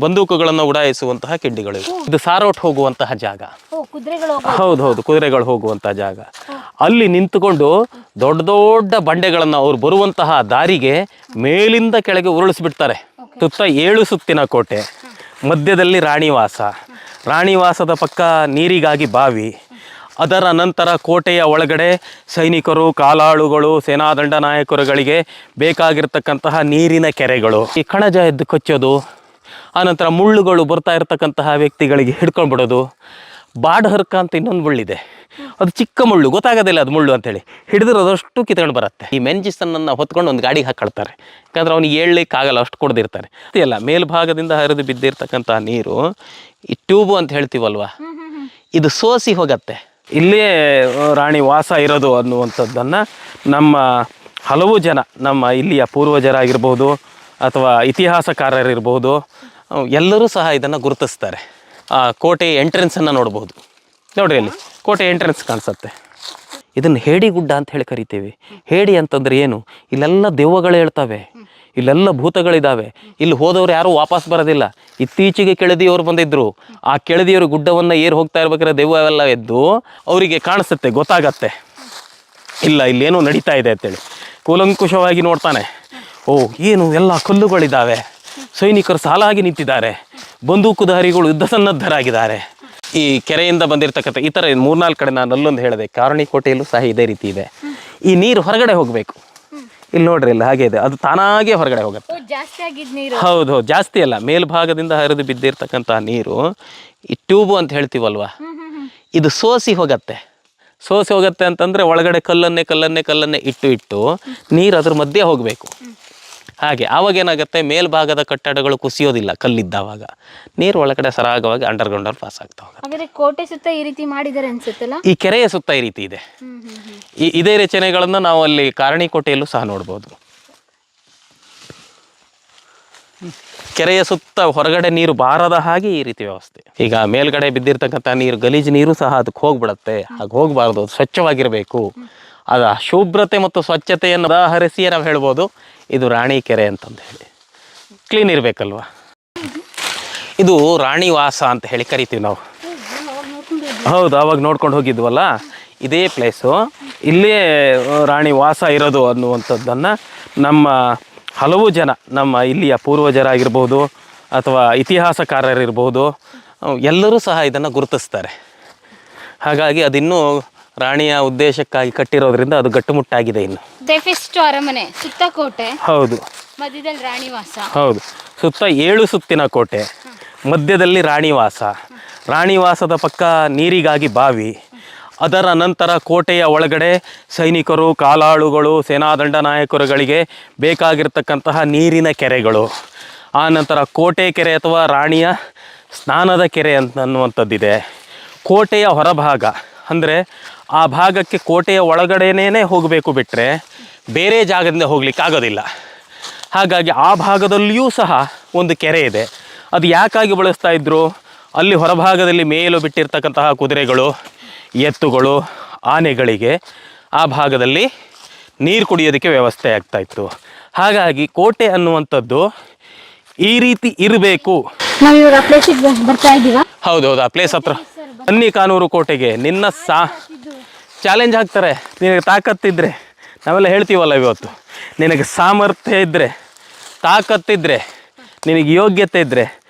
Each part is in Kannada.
ಬಂದೂಕುಗಳನ್ನು ಉಡಾಯಿಸುವಂತಹ ಕಿಂಡಿಗಳು. ಇದು ಸಾರೋಟ್ ಹೋಗುವಂತಹ ಜಾಗ. ಹೌದು ಹೌದು, ಕುದುರೆಗಳು ಹೋಗುವಂತಹ ಜಾಗ. ಅಲ್ಲಿ ನಿಂತುಕೊಂಡು ದೊಡ್ಡ ದೊಡ್ಡ ಬಂಡೆಗಳನ್ನು ಅವ್ರು ಬರುವಂತಹ ದಾರಿಗೆ ಮೇಲಿಂದ ಕೆಳಗೆ ಉರುಳಿಸ್ಬಿಡ್ತಾರೆ. ಸುತ್ತ 7 ಸುತ್ತಿನ ಕೋಟೆ, ಮಧ್ಯದಲ್ಲಿ ರಾಣಿವಾಸ, ರಾಣಿವಾಸದ ಪಕ್ಕ ನೀರಿಗಾಗಿ ಬಾವಿ, ಅದರ ನಂತರ ಕೋಟೆಯ ಒಳಗಡೆ ಸೈನಿಕರು, ಕಾಲಾಳುಗಳು, ಸೇನಾದಂಡ ನಾಯಕರುಗಳಿಗೆ ಬೇಕಾಗಿರ್ತಕ್ಕಂತಹ ನೀರಿನ ಕೆರೆಗಳು, ಈ ಕಣಜ ಎದ್ದು ಕೊಚ್ಚೋದು, ಆನಂತರ ಮುಳ್ಳುಗಳು ಬರ್ತಾ ಇರತಕ್ಕಂತಹ ವ್ಯಕ್ತಿಗಳಿಗೆ ಹಿಡ್ಕೊಂಡ್ಬಿಡೋದು. ಬಾಡ್ಹರ್ಕ ಅಂತ ಇನ್ನೊಂದು ಮುಳ್ಳಿದೆ, ಅದು ಚಿಕ್ಕ ಮುಳ್ಳು, ಗೊತ್ತಾಗೋದಿಲ್ಲ ಅದು ಮುಳ್ಳು ಅಂತೇಳಿ, ಹಿಡಿದಿರೋದಷ್ಟು ಕಿತ್ಕೊಂಡು ಬರುತ್ತೆ. ಈ ಮೆಂಜಿಸನ್ನು ಹೊತ್ಕೊಂಡು ಒಂದು ಗಾಡಿಗೆ ಹಾಕೊಳ್ತಾರೆ, ಯಾಕಂದ್ರೆ ಅವ್ನಿಗೆ ಏಳಲಿಕ್ಕಾಗಲ್ಲ, ಅಷ್ಟು ಕೊಡ್ದಿರ್ತಾರೆ. ಅಲ್ಲ, ಮೇಲ್ಭಾಗದಿಂದ ಹರಿದು ಬಿದ್ದಿರ್ತಕ್ಕಂಥ ನೀರು ಈ ಟ್ಯೂಬು ಅಂತ ಹೇಳ್ತೀವಲ್ವ, ಇದು ಸೋಸಿ ಹೋಗತ್ತೆ. ಇಲ್ಲೇ ರಾಣಿ ವಾಸ ಇರೋದು ಅನ್ನುವಂಥದ್ದನ್ನು ನಮ್ಮ ಹಲವು ಜನ, ನಮ್ಮ ಇಲ್ಲಿಯ ಪೂರ್ವಜರಾಗಿರ್ಬೋದು ಅಥವಾ ಇತಿಹಾಸಕಾರರಿರ್ಬೋದು, ಎಲ್ಲರೂ ಸಹ ಇದನ್ನು ಗುರುತಿಸ್ತಾರೆ. ಆ ಕೋಟೆ ಎಂಟ್ರೆನ್ಸನ್ನು ನೋಡ್ಬೋದು. ನೋಡ್ರಿ, ಅಲ್ಲಿ ಕೋಟೆ ಎಂಟ್ರೆನ್ಸ್ ಕಾಣಿಸುತ್ತೆ. ಇದನ್ನು ಹೇಡಿ ಗುಡ್ಡ ಅಂತ ಹೇಳಿ ಕರಿತೀವಿ. ಹೇಡಿ ಅಂತಂದ್ರೆ ಏನು? ಇಲ್ಲೆಲ್ಲ ದೆವ್ವಗಳು ಹೇಳ್ತವೆ, ಇಲ್ಲೆಲ್ಲ ಭೂತಗಳಿದ್ದಾವೆ. ಇಲ್ಲಿ ಹೋದವ್ರು ಯಾರೂ ವಾಪಸ್ ಬರೋದಿಲ್ಲ. ಇತ್ತೀಚೆಗೆ ಕೆಳದಿಯವರು ಬಂದಿದ್ರು, ಆ ಕೆಳದಿಯವರು ಗುಡ್ಡವನ್ನು ಏರು ಹೋಗ್ತಾ ಇರ್ಬೇಕಾದ್ರೆ ದೆವ್ವವೆಲ್ಲ ಎದ್ದು ಅವರಿಗೆ ಕಾಣಿಸುತ್ತೆ, ಗೊತ್ತಾಗತ್ತೆ ಇಲ್ಲ ಇಲ್ಲೇನೋ ನಡೀತಾ ಇದೆ ಅಂತೇಳಿ. ಕೂಲಂಕುಷವಾಗಿ ನೋಡ್ತಾನೆ, ಓ ಏನು ಎಲ್ಲ ಕಲ್ಲುಗಳಿದ್ದಾವೆ, ಸೈನಿಕರು ಸಾಲಾಗಿ ನಿಂತಿದ್ದಾರೆ, ಬಂದೂಕುಧಾರಿಗಳು ಯುದ್ಧ ಸನ್ನದ್ಧರಾಗಿದ್ದಾರೆ. ಈ ಕೆರೆಯಿಂದ ಬಂದಿರತಕ್ಕಂಥ ಈ ಥರ 3-4 ಕಡೆ ನಾನು ಅಲ್ಲೊಂದು ಹೇಳಿದೆ, ಕಾರಣಿ ಕೋಟೆಯಲ್ಲೂ ಸಹ ಇದೇ ರೀತಿ ಇದೆ. ಈ ನೀರು ಹೊರಗಡೆ ಹೋಗಬೇಕು. ಇಲ್ಲಿ ನೋಡ್ರಿ, ಇಲ್ಲಿ ಹಾಗೆ ಇದೆ, ಅದು ತಾನಾಗೆ ಹೊರಗಡೆ ಹೋಗುತ್ತೆ. ಹೌದು ಹೌದು, ಜಾಸ್ತಿ ಅಲ್ಲ, ಮೇಲ್ಭಾಗದಿಂದ ಹರಿದು ಬಿದ್ದಿರ್ತಕ್ಕಂಥ ನೀರು ಈ ಟ್ಯೂಬು ಅಂತ ಹೇಳ್ತೀವಲ್ವ, ಇದು ಸೋಸಿ ಹೋಗತ್ತೆ. ಸೋಸಿ ಹೋಗುತ್ತೆ ಅಂತಂದರೆ ಒಳಗಡೆ ಕಲ್ಲನ್ನೇ ಇಟ್ಟು ನೀರು ಅದ್ರ ಮಧ್ಯೆ ಹೋಗಬೇಕು. ಹಾಗೆ ಆವಾಗ ಏನಾಗುತ್ತೆ, ಮೇಲ್ಭಾಗದ ಕಟ್ಟಡಗಳು ಕುಸಿಯೋದಿಲ್ಲ, ಕಲ್ಲಿದ್ದಾವಾಗ ನೀರು ಒಳಗಡೆ ಸರಾಗವಾಗಿ ಅಂಡರ್ಗ್ರೌಂಡ್ ಅಲ್ಲಿ ಪಾಸ್ ಆಗ್ತಾ ಹೋಗುತ್ತೆ. ಕೋಟೆ ಸುತ್ತ ಈ ರೀತಿ ಮಾಡಿದ್ದಾರೆ ಅನ್ಸುತ್ತಲ್ಲ. ಈ ಕೆರೆಯ ಸುತ್ತ ಈ ರೀತಿ ಇದೆ. ಇದೇ ರಚನೆಗಳನ್ನು ನಾವು ಅಲ್ಲಿ ಕಾರಣಿ ಕೋಟೆಯಲ್ಲೂ ಸಹ ನೋಡ್ಬೋದು. ಕೆರೆಯ ಸುತ್ತ ಹೊರಗಡೆ ನೀರು ಬಾರದ ಹಾಗೆ ಈ ರೀತಿ ವ್ಯವಸ್ಥೆ. ಈಗ ಮೇಲ್ಗಡೆ ಬಿದ್ದಿರ್ತಕ್ಕಂಥ ನೀರು, ಗಲೀಜು ನೀರು ಸಹ ಅದಕ್ಕೆ ಹೋಗ್ಬಿಡತ್ತೆ. ಹಾಗೆ ಹೋಗಬಾರ್ದು, ಸ್ವಚ್ಛವಾಗಿರಬೇಕು. ಅದ ಶುಭ್ರತೆ ಮತ್ತು ಸ್ವಚ್ಛತೆಯನ್ನು ಉದಾಹರಿಸಿ ನಾವು ಹೇಳ್ಬೋದು ಇದು ರಾಣಿ ಕೆರೆ ಅಂತಂದು ಹೇಳಿ. ಕ್ಲೀನ್ ಇರಬೇಕಲ್ವ. ಇದು ರಾಣಿವಾಸ ಅಂತ ಹೇಳಿ ಕರಿತೀವಿ ನಾವು. ಹೌದು, ಅವಾಗ ನೋಡ್ಕೊಂಡು ಹೋಗಿದ್ವಲ್ಲ, ಇದೇ ಪ್ಲೇಸು. ಇಲ್ಲೇ ರಾಣಿ ವಾಸ ಇರೋದು ಅನ್ನುವಂಥದ್ದನ್ನು ನಮ್ಮ ಹಲವು ಜನ, ನಮ್ಮ ಇಲ್ಲಿಯ ಪೂರ್ವಜರಾಗಿರ್ಬೋದು ಅಥವಾ ಇತಿಹಾಸಕಾರರಿರ್ಬೋದು, ಎಲ್ಲರೂ ಸಹ ಇದನ್ನು ಗುರುತಿಸ್ತಾರೆ. ಹಾಗಾಗಿ ಅದಿನ್ನೂ ರಾಣಿಯ ಉದ್ದೇಶಕ್ಕಾಗಿ ಕಟ್ಟಿರೋದ್ರಿಂದ ಅದು ಗಟ್ಟುಮುಟ್ಟಾಗಿದೆ. ಇನ್ನು ಅರಮನೆ ಸುತ್ತ ಕೋಟೆ, ಹೌದು, ಮಧ್ಯದಲ್ಲಿ ರಾಣಿವಾಸ. ಹೌದು, ಸುತ್ತ 7 ಸುತ್ತಿನ ಕೋಟೆ, ಮಧ್ಯದಲ್ಲಿ ರಾಣಿವಾಸ, ರಾಣಿವಾಸದ ಪಕ್ಕ ನೀರಿಗಾಗಿ ಬಾವಿ, ಅದರ ನಂತರ ಕೋಟೆಯ ಒಳಗಡೆ ಸೈನಿಕರು, ಕಾಲಾಳುಗಳು, ಸೇನಾದಂಡ ನಾಯಕರುಗಳಿಗೆ ಬೇಕಾಗಿರ್ತಕ್ಕಂತಹ ನೀರಿನ ಕೆರೆಗಳು, ಆ ನಂತರ ಕೋಟೆ ಕೆರೆ ಅಥವಾ ರಾಣಿಯ ಸ್ನಾನದ ಕೆರೆ ಅನ್ನುವಂಥದ್ದಿದೆ. ಕೋಟೆಯ ಹೊರಭಾಗ ಅಂದರೆ ಆ ಭಾಗಕ್ಕೆ ಕೋಟೆಯ ಒಳಗಡೆನೇ ಹೋಗಬೇಕು, ಬಿಟ್ಟರೆ ಬೇರೆ ಜಾಗದಿಂದ ಹೋಗ್ಲಿಕ್ಕೆ ಆಗೋದಿಲ್ಲ. ಹಾಗಾಗಿ ಆ ಭಾಗದಲ್ಲಿಯೂ ಸಹ ಒಂದು ಕೆರೆ ಇದೆ. ಅದು ಯಾಕಾಗಿ ಬಳಸ್ತಾ ಇದ್ರು? ಅಲ್ಲಿ ಹೊರಭಾಗದಲ್ಲಿ ಮೇಲು ಬಿಟ್ಟಿರ್ತಕ್ಕಂತಹ ಕುದುರೆಗಳು, ಎತ್ತುಗಳು, ಆನೆಗಳಿಗೆ ಆ ಭಾಗದಲ್ಲಿ ನೀರು ಕುಡಿಯೋದಕ್ಕೆ ವ್ಯವಸ್ಥೆ ಆಗ್ತಾಯಿತ್ತು. ಹಾಗಾಗಿ ಕೋಟೆ ಅನ್ನುವಂಥದ್ದು ಈ ರೀತಿ ಇರಬೇಕು. ಹೌದೌದು, ಆ ಪ್ಲೇಸ್ ಹತ್ರ ಅನ್ನಿಕಾನೂರು ಕೋಟೆಗೆ ನಿನ್ನ ಚಾಲೆಂಜ್ ಹಾಕ್ತಾರೆ. ನಿನಗೆ ತಾಕತ್ತಿದ್ರೆ, ನಾವೆಲ್ಲ ಹೇಳ್ತೀವಲ್ಲ ಇವತ್ತು, ನಿನಗೆ ಸಾಮರ್ಥ್ಯ ಇದ್ದರೆ, ತಾಕತ್ತಿದ್ರೆ, ನಿನಗೆ ಯೋಗ್ಯತೆ ಇದ್ದರೆ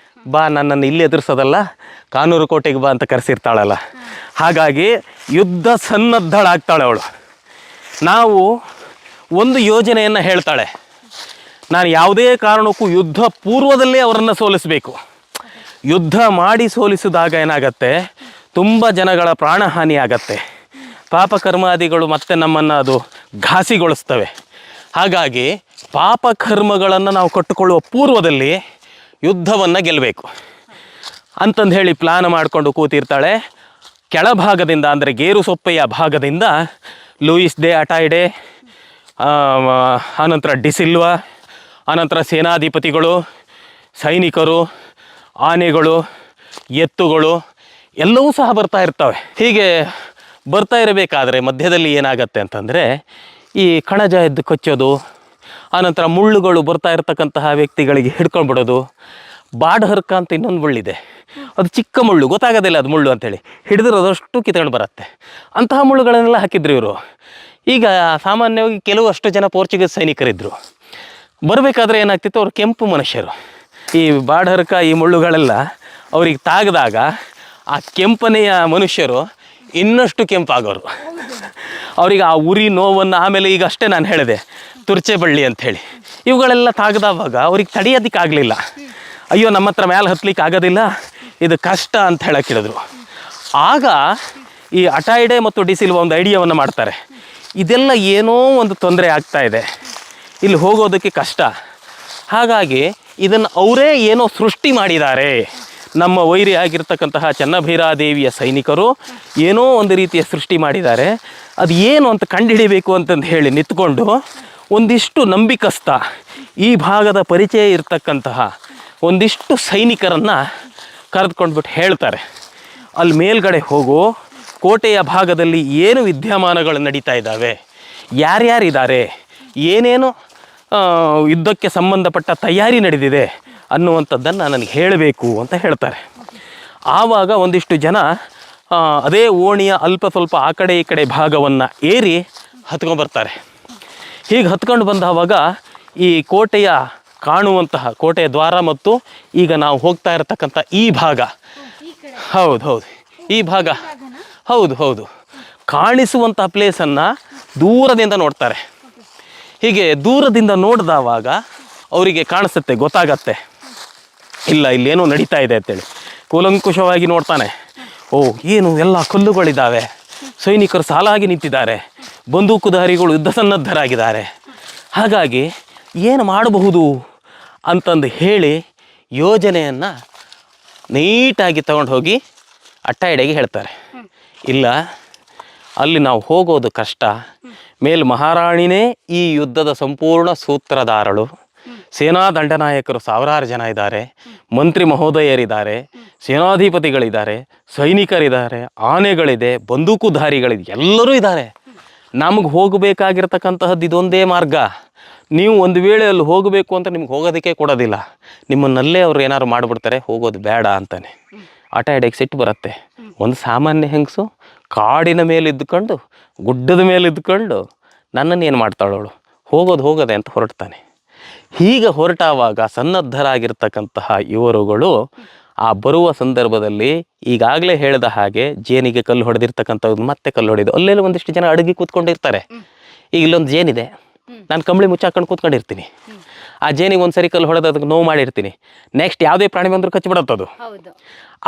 ಬಾ, ನನ್ನನ್ನು ಇಲ್ಲಿ ಎದುರಿಸೋದಲ್ಲ, ಕಾನೂರು ಕೋಟೆಗೆ ಬಾ ಅಂತ ಕರೆಸಿರ್ತಾಳಲ್ಲ. ಹಾಗಾಗಿ ಯುದ್ಧ ಸನ್ನದ್ಧಳಾಗ್ತಾಳೆ ಅವಳು. ನಾವು ಒಂದು ಯೋಜನೆಯನ್ನು ಹೇಳ್ತಾಳೆ, ನಾನು ಯಾವುದೇ ಕಾರಣಕ್ಕೂ ಯುದ್ಧ ಪೂರ್ವದಲ್ಲೇ ಅವರನ್ನು ಸೋಲಿಸಬೇಕು. ಯುದ್ಧ ಮಾಡಿ ಸೋಲಿಸಿದಾಗ ಏನಾಗತ್ತೆ, ತುಂಬ ಜನಗಳ ಪ್ರಾಣಹಾನಿ ಆಗತ್ತೆ, ಪಾಪಕರ್ಮಾದಿಗಳು ಮತ್ತೆ ನಮ್ಮನ್ನು ಅದು ಘಾಸಿಗೊಳಿಸ್ತವೆ. ಹಾಗಾಗಿ ಪಾಪಕರ್ಮಗಳನ್ನು ನಾವು ಕಟ್ಟಿಕೊಳ್ಳುವ ಪೂರ್ವದಲ್ಲಿ ಯುದ್ಧವನ್ನು ಗೆಲ್ಲಬೇಕು ಅಂತಂದು ಹೇಳಿ ಪ್ಲಾನ್ ಮಾಡಿಕೊಂಡು ಕೂತಿರ್ತಾಳೆ. ಕೆಳಭಾಗದಿಂದ ಅಂದರೆ ಗೇರು ಸೊಪ್ಪೆಯ ಭಾಗದಿಂದ ಲೂಯಿಸ್ ಡೆ ಅಟಾಯ್ಡೆ, ಆನಂತರ ಡಿಸಿಲ್ವಾ, ಆನಂತರ ಸೇನಾಧಿಪತಿಗಳು, ಸೈನಿಕರು, ಆನೆಗಳು, ಎತ್ತುಗಳು ಎಲ್ಲವೂ ಸಹ ಬರ್ತಾ ಇರ್ತವೆ. ಹೀಗೆ ಬರ್ತಾ ಇರಬೇಕಾದ್ರೆ ಮಧ್ಯದಲ್ಲಿ ಏನಾಗತ್ತೆ ಅಂತಂದರೆ ಈ ಕಣಜ ಎದ್ದು ಕೊಚ್ಚೋದು, ಆನಂತರ ಮುಳ್ಳುಗಳು ಬರ್ತಾ ಇರತಕ್ಕಂತಹ ವ್ಯಕ್ತಿಗಳಿಗೆ ಹಿಡ್ಕೊಂಡ್ಬಿಡೋದು, ಬಾಡಹರ್ಕ ಅಂತ ಇನ್ನೊಂದು ಮುಳ್ಳಿದೆ, ಅದು ಚಿಕ್ಕ ಮುಳ್ಳು, ಗೊತ್ತಾಗೋದಿಲ್ಲ ಅದು ಮುಳ್ಳು ಅಂತೇಳಿ, ಹಿಡಿದಿರೋದಷ್ಟು ಕಿತ್ಕೊಂಡು ಬರುತ್ತೆ. ಅಂತಹ ಮುಳ್ಳುಗಳನ್ನೆಲ್ಲ ಹಾಕಿದ್ರು ಇವರು. ಈಗ ಸಾಮಾನ್ಯವಾಗಿ ಕೆಲವು ಅಷ್ಟು ಜನ ಪೋರ್ಚುಗೀಸ್ ಸೈನಿಕರಿದ್ದರು. ಬರಬೇಕಾದ್ರೆ ಏನಾಗ್ತಿತ್ತು, ಅವರು ಕೆಂಪು ಮನುಷ್ಯರು. ಈ ಬಾಡಹರ್ಕ ಈ ಮುಳ್ಳುಗಳೆಲ್ಲ ಅವ್ರಿಗೆ ತಾಗಿದಾಗ ಆ ಕೆಂಪನೆಯ ಮನುಷ್ಯರು ಇನ್ನಷ್ಟು ಕೆಂಪಾಗೋರು. ಅವ್ರಿಗೆ ಆ ಉರಿ ನೋವನ್ನು, ಆಮೇಲೆ ಈಗ ಅಷ್ಟೇ ನಾನು ಹೇಳಿದೆ ತುರ್ಚೆ ಬಳ್ಳಿ ಅಂಥೇಳಿ, ಇವುಗಳೆಲ್ಲ ತಾಗದವಾಗ ಅವ್ರಿಗೆ ತಡೆಯೋದಕ್ಕಾಗಲಿಲ್ಲ. ಅಯ್ಯೋ ನಮ್ಮ ಹತ್ರ ಮೇಲೆ ಹತ್ಲಿಕ್ಕೆ ಆಗೋದಿಲ್ಲ, ಇದು ಕಷ್ಟ ಅಂತ ಹೇಳಕ್ಕಿಳಿದ್ರು. ಆಗ ಈ ಅಟಾಯ್ಡೆ ಮತ್ತು ಡಿಸಿಲ್ವಾ ಒಂದು ಐಡಿಯಾವನ್ನು ಮಾಡ್ತಾರೆ. ಇದೆಲ್ಲ ಏನೋ ಒಂದು ತೊಂದರೆ ಆಗ್ತಾ ಇದೆ, ಇಲ್ಲಿ ಹೋಗೋದಕ್ಕೆ ಕಷ್ಟ, ಹಾಗಾಗಿ ಇದನ್ನು ಅವರೇ ಏನೋ ಸೃಷ್ಟಿ ಮಾಡಿದ್ದಾರೆ. ನಮ್ಮ ವೈರಿ ಆಗಿರ್ತಕ್ಕಂತಹ ಚೆನ್ನಭೈರಾದೇವಿಯ ಸೈನಿಕರು ಏನೋ ಒಂದು ರೀತಿಯ ಸೃಷ್ಟಿ ಮಾಡಿದ್ದಾರೆ, ಅದು ಏನು ಅಂತ ಕಂಡುಹಿಡಿಬೇಕು ಅಂತಂದು ಹೇಳಿ ನಿಂತ್ಕೊಂಡು ಒಂದಿಷ್ಟು ನಂಬಿಕಸ್ಥ, ಈ ಭಾಗದ ಪರಿಚಯ ಇರತಕ್ಕಂತಹ ಒಂದಿಷ್ಟು ಸೈನಿಕರನ್ನು ಕರೆದುಕೊಂಡ್ಬಿಟ್ಟು ಹೇಳ್ತಾರೆ, ಅಲ್ಲಿ ಮೇಲ್ಗಡೆ ಹೋಗು, ಕೋಟೆಯ ಭಾಗದಲ್ಲಿ ಏನು ವಿದ್ಯಮಾನಗಳು ನಡೀತಾ ಇದ್ದಾವೆ, ಯಾರ್ಯಾರಿದ್ದಾರೆ, ಏನೇನು ಯುದ್ಧಕ್ಕೆ ಸಂಬಂಧಪಟ್ಟ ತಯಾರಿ ನಡೆದಿದೆ ಅನ್ನುವಂಥದ್ದನ್ನು ನನಗೆ ಹೇಳಬೇಕು ಅಂತ ಹೇಳ್ತಾರೆ. ಆವಾಗ ಒಂದಿಷ್ಟು ಜನ ಅದೇ ಓಣಿಯ ಅಲ್ಪ ಸ್ವಲ್ಪ ಆ ಕಡೆ ಈ ಕಡೆ ಭಾಗವನ್ನು ಏರಿ ಹತ್ಕೊಂಡ್ಬರ್ತಾರೆ. ಹೀಗೆ ಹತ್ಕೊಂಡು ಬಂದಾವಾಗ ಈ ಕೋಟೆಯ ಕಾಣುವಂತಹ ಕೋಟೆಯ ದ್ವಾರ ಮತ್ತು ಈಗ ನಾವು ಹೋಗ್ತಾ ಇರತಕ್ಕಂಥ ಈ ಭಾಗ, ಹೌದು ಈ ಭಾಗ, ಹೌದು ಕಾಣಿಸುವಂತಹ ಪ್ಲೇಸನ್ನು ದೂರದಿಂದ ನೋಡ್ತಾರೆ. ಹೀಗೆ ದೂರದಿಂದ ನೋಡಿದವಾಗ ಅವರಿಗೆ ಕಾಣಿಸುತ್ತೆ, ಗೊತ್ತಾಗತ್ತೆ, ಇಲ್ಲ ಇಲ್ಲೇನೋ ನಡೀತಾ ಇದೆ ಅಂತೇಳಿ. ಕೂಲಂಕುಷವಾಗಿ ನೋಡ್ತಾನೆ, ಓ ಏನು ಎಲ್ಲ ಕಲ್ಲುಗಳಿದ್ದಾವೆ, ಸೈನಿಕರು ಸಾಲಾಗಿ ನಿಂತಿದ್ದಾರೆ, ಬಂದೂಕುಧಾರಿಗಳು ಯುದ್ಧ ಸನ್ನದ್ಧರಾಗಿದ್ದಾರೆ, ಹಾಗಾಗಿ ಏನು ಮಾಡಬಹುದು ಅಂತಂದು ಹೇಳಿ ಯೋಜನೆಯನ್ನು ನೀಟಾಗಿ ತಗೊಂಡು ಹೋಗಿ ಅಟ್ಟಾಯಿಡೆಗೆ ಹೇಳ್ತಾರೆ. ಇಲ್ಲ ಅಲ್ಲಿ ನಾವು ಹೋಗೋದು ಕಷ್ಟ, ಮೇಲ್ ಮಹಾರಾಣಿನೇ ಈ ಯುದ್ಧದ ಸಂಪೂರ್ಣ ಸೂತ್ರಧಾರಳು, ಸೇನಾ ದಂಡನಾಯಕರು ಸಾವಿರಾರು ಜನ ಇದ್ದಾರೆ, ಮಂತ್ರಿ ಮಹೋದಯರಿದ್ದಾರೆ, ಸೇನಾಧಿಪತಿಗಳಿದ್ದಾರೆ, ಸೈನಿಕರಿದ್ದಾರೆ, ಆನೆಗಳಿದೆ, ಬಂದೂಕುಧಾರಿಗಳಿದೆ, ಎಲ್ಲರೂ ಇದ್ದಾರೆ. ನಮಗೆ ಹೋಗಬೇಕಾಗಿರ್ತಕ್ಕಂತಹದ್ದು ಇದೊಂದೇ ಮಾರ್ಗ. ನೀವು ಒಂದು ವೇಳೆ ಅಲ್ಲಿ ಹೋಗಬೇಕು ಅಂತ ನಿಮ್ಗೆ ಹೋಗೋದಕ್ಕೆ ಕೊಡೋದಿಲ್ಲ, ನಿಮ್ಮನ್ನಲ್ಲೇ ಅವ್ರು ಏನಾದ್ರು ಮಾಡಿಬಿಡ್ತಾರೆ, ಹೋಗೋದು ಬೇಡ ಅಂತಾನೆ. ಅಟ್ಟಾಯಿಡೆಗೆ ಸಿಟ್ಟು ಬರುತ್ತೆ. ಒಂದು ಸಾಮಾನ್ಯ ಹೆಂಗಸು ಕಾಡಿನ ಮೇಲೆ ಇದ್ದುಕೊಂಡು, ಗುಡ್ಡದ ಮೇಲೆ ಇದ್ದುಕೊಂಡು ನನ್ನನ್ನು ಏನು ಮಾಡ್ತಾಳವಳು, ಹೋಗೋದೆ ಅಂತ ಹೊರಡ್ತಾನೆ. ಹೀಗೆ ಹೊರಟಾವಾಗ ಸನ್ನದ್ಧರಾಗಿರ್ತಕ್ಕಂತಹ ಇವರುಗಳು ಆ ಬರುವ ಸಂದರ್ಭದಲ್ಲಿ ಈಗಾಗಲೇ ಹೇಳಿದ ಹಾಗೆ ಜೇನಿಗೆ ಕಲ್ಲು ಹೊಡೆದಿರ್ತಕ್ಕಂಥದ್ದು ಮತ್ತೆ ಕಲ್ಲು ಹೊಡೆದು ಅಲ್ಲೆಲ್ಲ ಒಂದಿಷ್ಟು ಜನ ಅಡುಗೆ ಕೂತ್ಕೊಂಡಿರ್ತಾರೆ. ಈಗ ಇಲ್ಲೊಂದು ಜೇನಿದೆ, ನಾನು ಕಂಬಳಿ ಮುಚ್ಚಾಕೊಂಡು ಕೂತ್ಕೊಂಡಿರ್ತೀನಿ, ಆ ಜೇನಿಗೆ ಒಂದು ಸರಿ ಕಲ್ಲು ಹೊಡೆದು ಅದಕ್ಕೆ ನೋವು ಮಾಡಿರ್ತೀನಿ, ನೆಕ್ಸ್ಟ್ ಯಾವುದೇ ಪ್ರಾಣಿ ಬಂದರೂ ಕಚ್ಚಿಬಿಡತ್ತದು.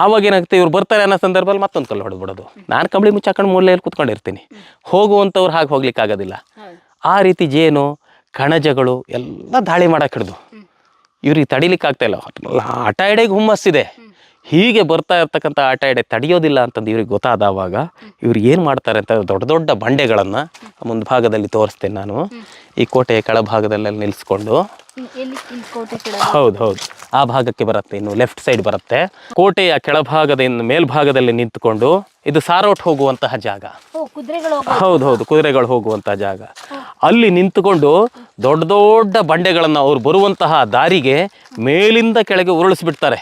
ಆವಾಗ ಏನಾಗುತ್ತೆ, ಇವ್ರು ಬರ್ತಾರೆ ಅನ್ನೋ ಸಂದರ್ಭದಲ್ಲಿ ಮತ್ತೊಂದು ಕಲ್ಲು ಹೊಡೆದ್ಬಿಡೋದು. ನಾನು ಕಂಬಳಿ ಮುಚ್ಚಾಕೊಂಡು ಮೂಲೆಯಲ್ಲಿ ಕೂತ್ಕೊಂಡಿರ್ತೀನಿ, ಹೋಗುವಂಥವ್ರು ಹಾಗೆ ಹೋಗ್ಲಿಕ್ಕೆ ಆಗೋದಿಲ್ಲ. ಆ ರೀತಿ ಜೇನು ಕಣಜಗಳು ಎಲ್ಲ ದಾಳಿ ಮಾಡಕ್ಕೆ ಹಿಡಿದು ಇವ್ರಿಗೆ ತಡಿಲಿಕ್ಕೆ ಆಗ್ತಾ ಇಲ್ಲ. ಅಟ್ಟಾಯಿಡೆಗೆ ಹುಮ್ಮಸ್ಸಿದೆ, ಹೀಗೆ ಬರ್ತಾ ಇರ್ತಕ್ಕಂಥ ಅಟ್ಟಾಯಿಡೆ ತಡೆಯೋದಿಲ್ಲ ಅಂತಂದು ಇವ್ರಿಗೆ ಗೊತ್ತಾದವಾಗ ಇವ್ರು ಏನು ಮಾಡ್ತಾರೆ ಅಂತ ದೊಡ್ಡ ದೊಡ್ಡ ಬಂಡೆಗಳನ್ನು ಮುಂದೆ ಭಾಗದಲ್ಲಿ ತೋರಿಸ್ತೇನೆ ನಾನು. ಈ ಕೋಟೆಯ ಕೆಳಭಾಗದಲ್ಲಿ ನಿಲ್ಲಿಸ್ಕೊಂಡು, ಹೌದು ಆ ಭಾಗಕ್ಕೆ ಬರುತ್ತೆ, ಇನ್ನು ಲೆಫ್ಟ್ ಸೈಡ್ ಬರುತ್ತೆ. ಕೋಟೆಯ ಕೆಳಭಾಗದ ಮೇಲ್ಭಾಗದಲ್ಲಿ ನಿಂತ್ಕೊಂಡು, ಇದು ಸಾರೋಟ್ ಹೋಗುವಂತಹ ಜಾಗ, ಹೌದು ಕುದುರೆಗಳು ಹೋಗುವಂತಹ ಜಾಗ. ಅಲ್ಲಿ ನಿಂತುಕೊಂಡು ದೊಡ್ಡ ದೊಡ್ಡ ಬಂಡೆಗಳನ್ನು ಅವ್ರು ಬರುವಂತಹ ದಾರಿಗೆ ಮೇಲಿಂದ ಕೆಳಗೆ ಉರುಳಿಸ್ಬಿಡ್ತಾರೆ.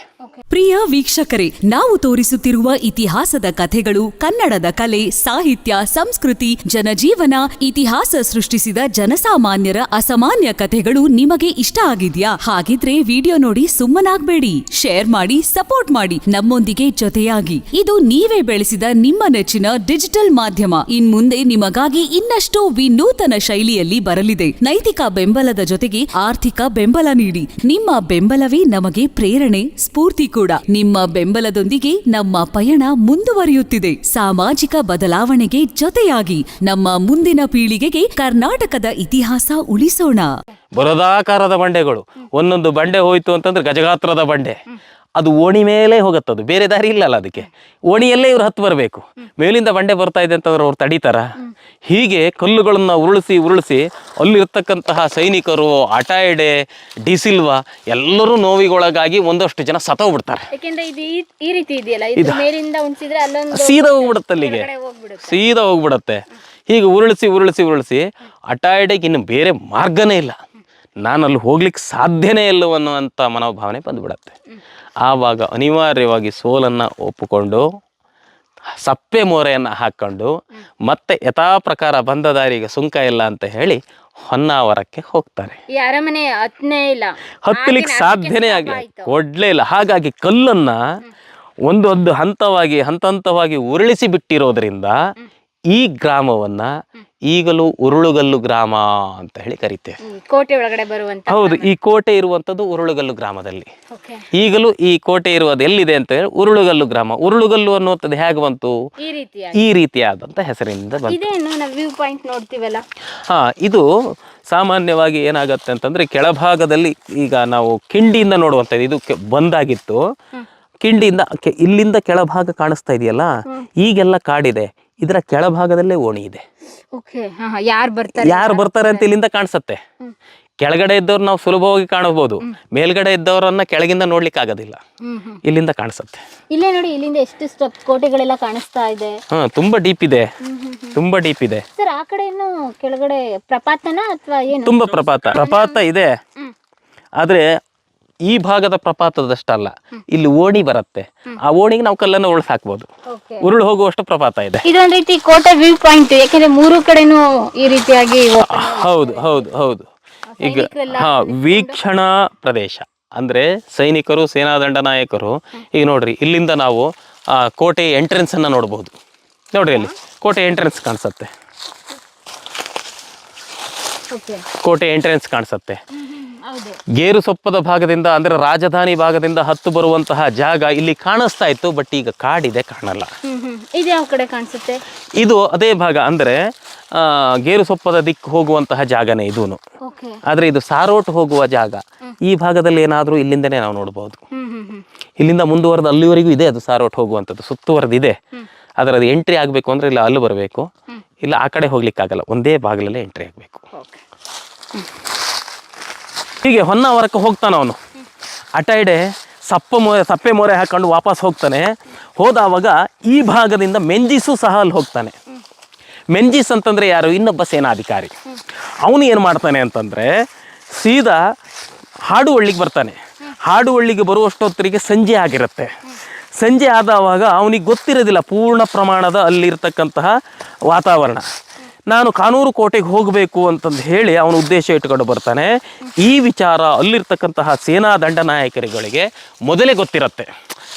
ಪ್ರಿಯ ವೀಕ್ಷಕರೇ, ನಾವು ತೋರಿಸುತ್ತಿರುವ ಇತಿಹಾಸದ ಕಥೆಗಳು ಕನ್ನಡದ ಕಲೆ, ಸಾಹಿತ್ಯ, ಸಂಸ್ಕೃತಿ, ಜನಜೀವನ, ಇತಿಹಾಸ ಸೃಷ್ಟಿಸಿದ ಜನಸಾಮಾನ್ಯರ ಅಸಾಮಾನ್ಯ ಕಥೆಗಳು ನಿಮಗೆ ಇಷ್ಟ ಆಗಿದ್ಯಾ? ಹಾಗಿದ್ರೆ ವಿಡಿಯೋ ನೋಡಿ ಸುಮ್ಮನಾಗ್ಬೇಡಿ, ಶೇರ್ ಮಾಡಿ, ಸಪೋರ್ಟ್ ಮಾಡಿ, ನಮ್ಮೊಂದಿಗೆ ಜೊತೆಯಾಗಿ. ಇದು ನೀವೇ ಬೆಳೆಸಿದ ನಿಮ್ಮ ನೆಚ್ಚಿನ ಡಿಜಿಟಲ್ ಮಾಧ್ಯಮ. ಇನ್ಮುಂದೆ ನಿಮಗಾಗಿ ಇನ್ನಷ್ಟು ವಿನೂತನ ಶೈಲಿಯಲ್ಲಿ ಬರಲಿದೆ. ನೈತಿಕ ಬೆಂಬಲದ ಜೊತೆಗೆ ಆರ್ಥಿಕ ಬೆಂಬಲ ನೀಡಿ. ನಿಮ್ಮ ಬೆಂಬಲವೇ ನಮಗೆ ಪ್ರೇರಣೆ, ಸ್ಫೂರ್ತಿ ಕೂಡ. ನಿಮ್ಮ ಬೆಂಬಲದೊಂದಿಗೆ ನಮ್ಮ ಪಯಣ ಮುಂದುವರಿಯುತ್ತಿದೆ. ಸಾಮಾಜಿಕ ಬದಲಾವಣೆಗೆ ಜೊತೆಯಾಗಿ ನಮ್ಮ ಮುಂದಿನ ಪೀಳಿಗೆಗೆ ಕರ್ನಾಟಕದ ಇತಿಹಾಸ ಉಳಿಸೋಣ. ಬೃಹದಾಕಾರದ ಬಂಡೆಗಳು, ಒಂದೊಂದು ಬಂಡೆ ಹೋಯ್ತು ಅಂತಂದ್ರೆ ಗಜಗಾತ್ರದ ಬಂಡೆ, ಅದು ಓಣಿ ಮೇಲೆ ಹೋಗುತ್ತದು, ಬೇರೆ ದಾರಿ ಇಲ್ಲಲ್ಲ ಅದಕ್ಕೆ. ಓಣಿಯಲ್ಲೇ ಇವ್ರು ಹತ್ತು ಬರಬೇಕು, ಮೇಲಿಂದ ಬಂಡೆ ಬರ್ತಾ ಇದೆ ಅಂತಂದ್ರೆ ಅವ್ರು ತಡೀತಾರ? ಹೀಗೆ ಕಲ್ಲುಗಳನ್ನು ಉರುಳಿಸಿ ಅಲ್ಲಿರ್ತಕ್ಕಂತಹ ಸೈನಿಕರು, ಅಟ್ಟಾಯಿಡೆ, ಡಿಸಿಲ್ವಾ ಎಲ್ಲರೂ ನೋವಿಗೊಳಗಾಗಿ ಒಂದಷ್ಟು ಜನ ಸತ್ತೋಗ್ಬಿಡ್ತಾರೆ. ಸೀದಾ ಹೋಗ್ಬಿಡುತ್ತೆ, ಅಲ್ಲಿಗೆ ಸೀದಾ ಹೋಗ್ಬಿಡತ್ತೆ. ಹೀಗೆ ಉರುಳಿಸಿ ಅಟ್ಟಾಯಿಡೆಗೆ ಇನ್ನು ಬೇರೆ ಮಾರ್ಗನೇ ಇಲ್ಲ. ನಾನು ಅಲ್ಲಿ ಹೋಗ್ಲಿಕ್ಕೆ ಸಾಧ್ಯನೇ ಇಲ್ಲವನ್ನುವಂಥ ಮನೋಭಾವನೆ ಬಂದುಬಿಡತ್ತೆ. ಆವಾಗ ಅನಿವಾರ್ಯವಾಗಿ ಸೋಲನ್ನು ಒಪ್ಪಿಕೊಂಡು ಸಪ್ಪೆ ಮೋರೆಯನ್ನು ಹಾಕ್ಕೊಂಡು ಮತ್ತೆ ಯಥಾ ಪ್ರಕಾರ ಬಂದ ದಾರಿಗೆ ಸುಂಕ ಇಲ್ಲ ಅಂತ ಹೇಳಿ ಹೊನ್ನಾವರಕ್ಕೆ ಹೋಗ್ತಾರೆ. ಈ ಅರಮನೆ ಹತ್ತಲಿಕ್ಕೆ ಸಾಧ್ಯನೇ ಕೊಡ್ಲೇ ಇಲ್ಲ. ಹಾಗಾಗಿ ಕಲ್ಲನ್ನು ಒಂದೊಂದು ಹಂತವಾಗಿ ಉರುಳಿಸಿ ಬಿಟ್ಟಿರೋದ್ರಿಂದ ಈ ಗ್ರಾಮವನ್ನ ಈಗಲೂ ಉರುಳುಗಲ್ಲು ಗ್ರಾಮ ಅಂತ ಹೇಳಿ ಕರೀತೇವೆ. ಕೋಟೆ ಒಳಗಡೆ ಬರುವಂತ. ಹೌದು, ಈ ಕೋಟೆ ಇರುವಂತದ್ದು ಉರುಳುಗಲ್ಲು ಗ್ರಾಮದಲ್ಲಿ. ಈಗಲೂ ಈ ಕೋಟೆ ಇರುವುದು ಎಲ್ಲಿದೆ ಅಂತ ಹೇಳಿ ಉರುಳುಗಲ್ಲು ಗ್ರಾಮ. ಉರುಳುಗಲ್ಲು ಅನ್ನುವಂಥದ್ದು ಹೇಗೆ ಬಂತು? ಈ ರೀತಿಯಾದಂತ ಹೆಸರಿನಿಂದ ಬಂತು. ಇದು ಸಾಮಾನ್ಯವಾಗಿ ಏನಾಗತ್ತೆ ಅಂತಂದ್ರೆ ಕೆಳಭಾಗದಲ್ಲಿ ಈಗ ನಾವು ಕಿಂಡಿಯಿಂದ ನೋಡುವಂಥದ್ದು ಇದು ಬಂದಾಗಿತ್ತು. ಕಿಂಡಿಯಿಂದ ಇಲ್ಲಿಂದ ಕೆಳಭಾಗ ಕಾಣಿಸ್ತಾ ಇದೆಯಲ್ಲ, ಈಗೆಲ್ಲ ಕಾಡಿದೆ. ಇದರ ಕೆಳಭಾಗದಲ್ಲೇ ಓಣಿ ಇದೆ. ಯಾರು ಬರ್ತಾರೆ ಅಂತ ಇಲ್ಲಿಂದ ಕಾಣಿಸುತ್ತೆ. ಕೆಳಗಡೆ ಇದ್ದವ್ರು ನಾವು ಸುಲಭವಾಗಿ ಕಾಣಬಹುದು, ಮೇಲ್ಗಡೆ ಇದ್ದವರನ್ನ ಕೆಳಗಿಂದ ನೋಡ್ಲಿಕ್ಕೆ ಆಗೋದಿಲ್ಲ. ಇಲ್ಲಿಂದ ಕಾಣಿಸುತ್ತೆ. ಇಲ್ಲೇ ನೋಡಿ, ಇಲ್ಲಿಂದ ಎಷ್ಟು ಕೋಟೆಗಳೆಲ್ಲ ಕಾಣಿಸ್ತಾ ಇದೆ. ತುಂಬಾ ಡೀಪ್ ಇದೆ, ತುಂಬಾ ಡೀಪ್ ಇದೆ. ಸರ್, ಆ ಕಡೆ ಏನು ಕೆಳಗಡೆ ಪ್ರಪಾತನ ಅಥವಾ ಏನು? ತುಂಬಾ ಪ್ರಪಾತ ಇದೆ. ಆದ್ರೆ ಈ ಭಾಗದ ಪ್ರಪಾತದಷ್ಟಲ್ಲ, ಇಲ್ಲಿ ಓಣಿ ಬರುತ್ತೆ. ಆ ಓಣಿಗೆ ನಾವು ಕಲ್ಲನ್ನು ಉರುಳು ಹಾಕ್ಬೋದು. ಉರುಳು ಹೋಗುವಷ್ಟು ಪ್ರಪಾತ ಇದೆ. ಇದೊಂದು ರೀತಿ ಕೋಟೆ ವ್ಯೂ ಪಾಯಿಂಟ್, ಯಾಕಂದ್ರೆ ಮೂರು ಕಡೆನೂ ಈ ರೀತಿಯಾಗಿ. ಹೌದು. ಈಗ ವೀಕ್ಷಣಾ ಪ್ರದೇಶ ಅಂದ್ರೆ ಸೈನಿಕರು, ಸೇನಾದಂಡ ನಾಯಕರು. ಈಗ ನೋಡ್ರಿ, ಇಲ್ಲಿಂದ ನಾವು ಕೋಟೆ ಎಂಟ್ರೆನ್ಸ್ ಅನ್ನ ನೋಡಬಹುದು. ನೋಡ್ರಿ, ಅಲ್ಲಿ ಕೋಟೆ ಎಂಟ್ರೆನ್ಸ್ ಕಾಣಿಸುತ್ತೆ. ಕೋಟೆ ಎಂಟ್ರೆನ್ಸ್ ಕಾಣಿಸುತ್ತೆ. ಗೇರು ಸೊಪ್ಪದ ಭಾಗದಿಂದ ಅಂದ್ರೆ ರಾಜಧಾನಿ ಭಾಗದಿಂದ ಹತ್ತು ಬರುವಂತಹ ಜಾಗ ಇಲ್ಲಿ ಕಾಣಿಸ್ತಾ ಇತ್ತು. ಬಟ್ ಈಗ ಕಾಡಿದೆ, ಕಾಣಲ್ಲ. ಇದು ಯಾವ ಕಡೆ ಕಾಣಿಸುತ್ತೆ? ಇದು ಅದೇ ಭಾಗ ಅಂದ್ರೆ ಗೇರು ಸೊಪ್ಪದ ದಿಕ್ಕು ಹೋಗುವಂತಹ ಜಾಗನೇ ಇದೂನು. ಆದ್ರೆ ಇದು ಸಾರೋಟ್ ಹೋಗುವ ಜಾಗ. ಈ ಭಾಗದಲ್ಲಿ ಏನಾದ್ರೂ ಇಲ್ಲಿಂದನೇ ನಾವು ನೋಡಬಹುದು. ಇಲ್ಲಿಂದ ಮುಂದುವರೆದು ಅಲ್ಲಿವರೆಗೂ ಇದೆ ಅದು ಸಾರೋಟ್ ಹೋಗುವಂಥದ್ದು, ಸುತ್ತುವರೆದಿದೆ. ಆದ್ರೆ ಅದು ಎಂಟ್ರಿ ಆಗ್ಬೇಕು ಅಂದ್ರೆ ಇಲ್ಲ ಅಲ್ಲಿ ಬರಬೇಕು, ಇಲ್ಲ ಆ ಕಡೆ ಹೋಗ್ಲಿಕ್ಕೆ ಆಗಲ್ಲ, ಒಂದೇ ಭಾಗದಲ್ಲೇ ಎಂಟ್ರಿ ಆಗ್ಬೇಕು. ಹೀಗೆ ಹೊನ್ನಾವರಕ್ಕೆ ಹೋಗ್ತಾನೆ ಅವನು. ಅಟೈಡೆ ಸಪ್ಪೆ ಮೋರೆ ಹಾಕೊಂಡು ವಾಪಸ್ ಹೋಗ್ತಾನೆ. ಹೋದವಾಗ ಈ ಭಾಗದಿಂದ ಮೆಂಜಿಸು ಸಹ ಅಲ್ಲಿ ಹೋಗ್ತಾನೆ. ಮೆಂಜಿಸ್ ಅಂತಂದ್ರೆ ಯಾರು? ಇನ್ನೊಬ್ಬ ಸೇನಾಧಿಕಾರಿ. ಅವನು ಏನು ಮಾಡ್ತಾನೆ ಅಂತಂದ್ರೆ ಸೀದಾ ಹಾಡುವಳ್ಳಿಗೆ ಬರ್ತಾನೆ. ಹಾಡುವಳ್ಳಿಗೆ ಬರುವಷ್ಟೊತ್ತರಿಗೆ ಸಂಜೆ ಆಗಿರುತ್ತೆ. ಸಂಜೆ ಆದವಾಗ ಅವನಿಗೆ ಗೊತ್ತಿರೋದಿಲ್ಲ ಪೂರ್ಣ ಪ್ರಮಾಣದ ಅಲ್ಲಿರ್ತಕ್ಕಂತಹ ವಾತಾವರಣ. ನಾನು ಕಾನೂರು ಕೋಟೆಗೆ ಹೋಗಬೇಕು ಅಂತಂದು ಹೇಳಿ ಅವನ ಉದ್ದೇಶ ಇಟ್ಕೊಂಡು ಬರ್ತಾನೆ. ಈ ವಿಚಾರ ಅಲ್ಲಿರ್ತಕ್ಕಂತಹ ಸೇನಾ ದಂಡ ನಾಯಕರುಗಳಿಗೆ ಮೊದಲೇ ಗೊತ್ತಿರುತ್ತೆ.